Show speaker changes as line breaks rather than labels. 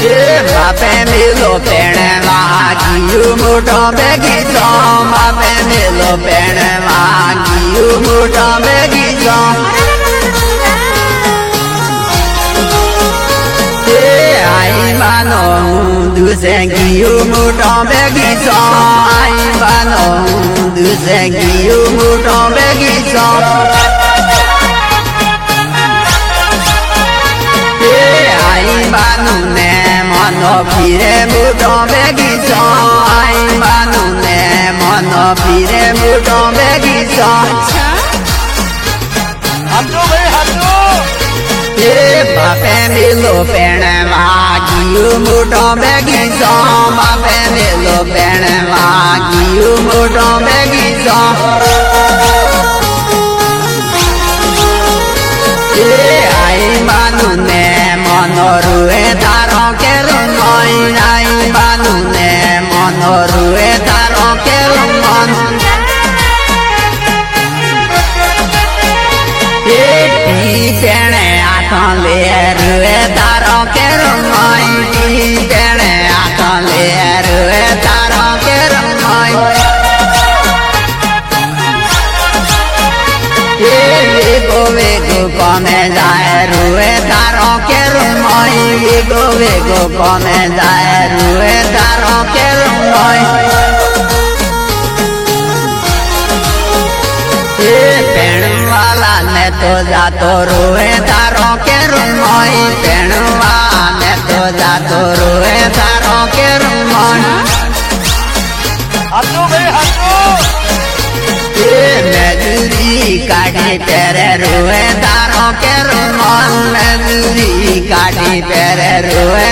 बापे मिलो पेड़ वागियो मोटो बेगीचो बापे मिलो पेड़ वागियो मोटो बेगीचो आई मानो दुसेगियो मोटो बेगीचो आई मानो दुसेगियो मोटो बेगीचो आई मानो ने मनो फिरे मोटो बेगीचो आई मानो ने मनो फिरे मोटो बेगीचो बापे मिलो पेड़ वागियो मोटो बेगीचो बापे मिलो पेड़ वागियो मोटो बेगीचो आई मानु ने मनो रुए तारो के रुमोई आई मानु ने मनो रुए तारो के रुमोन पेणे आठों ले रुए तारो के रुमोई पेणे आठों ले रुए तारो के रुमोई वेगो कमे जाए रुए तारो के रुमोई वेगो कमे जाए रुए तारो के रुमोई पेड़ वाला ने तो जातो रुए तारो के रुमोई पेड़ वाला ने तो जातो रुए तारो के रुमोई मजूरी काटी तेरे रुए तारो के रुमोन मजूरी काटी तेरे रुए